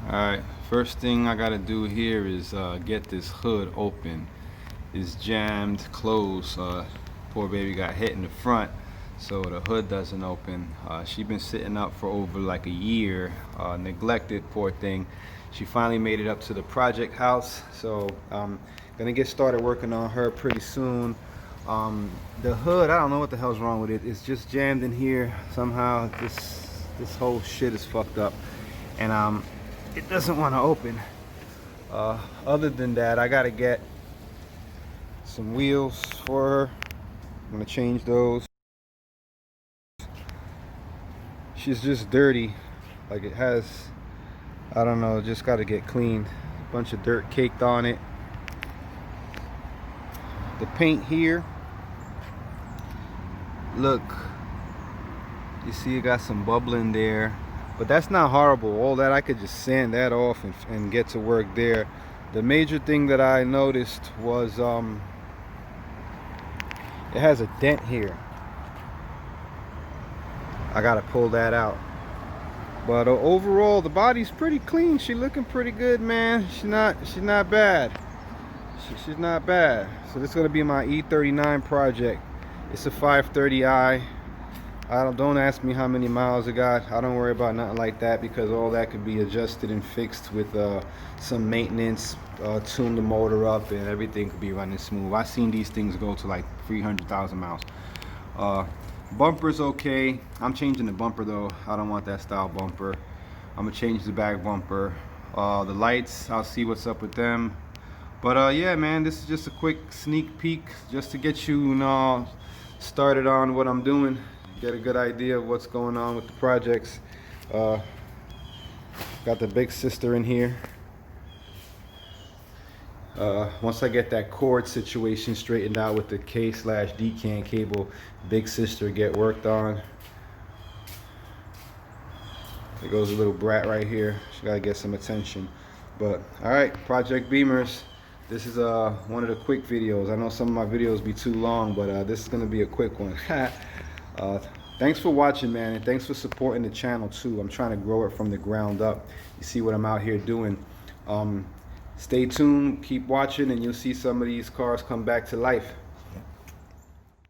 Alright, first thing I gotta do here is get this hood open. It's jammed closed. Poor baby got hit in the front, so the hood doesn't open. She been sitting up for over like a year, neglected, poor thing. She finally made it up to the project house, so gonna get started working on her pretty soon. The hood, I don't know what the hell's wrong with it. It's just jammed in here somehow. This whole shit is fucked up, and it doesn't want to open. Other than that, I gotta get some wheels for her. I'm gonna change those. She's just dirty, like it has, I don't know, just gotta get cleaned. A bunch of dirt caked on it. The paint here, look, you see it got some bubbling there, but that's not horrible. All that, I could just sand that off and get to work there. The major thing that I noticed was it has a dent here. I gotta pull that out. But overall, the body's pretty clean. She's looking pretty good, man. She's not bad. She's not bad. So this is gonna be my E39 project. It's a 530i. Don't ask me how many miles it got. I don't worry about nothing like that, because all that could be adjusted and fixed with some maintenance, tune the motor up, and everything could be running smooth. I've seen these things go to like 300,000 miles. Bumper's okay. I'm changing the bumper though. I don't want that style bumper. I'm gonna change the back bumper. The lights, I'll see what's up with them. But yeah, man, this is just a quick sneak peek just to get you started on what I'm doing. Get a good idea of what's going on with the projects. Got the big sister in here. Once I get that cord situation straightened out with the K/D-CAN cable, big sister get worked on. There goes a little brat right here. She gotta get some attention. But all right, Project Beamers. This is one of the quick videos. I know some of my videos be too long, but this is gonna be a quick one. Thanks for watching, man, and thanks for supporting the channel too. I'm trying to grow it from the ground up. You see what I'm out here doing. Stay tuned, keep watching, and you'll see some of these cars come back to life.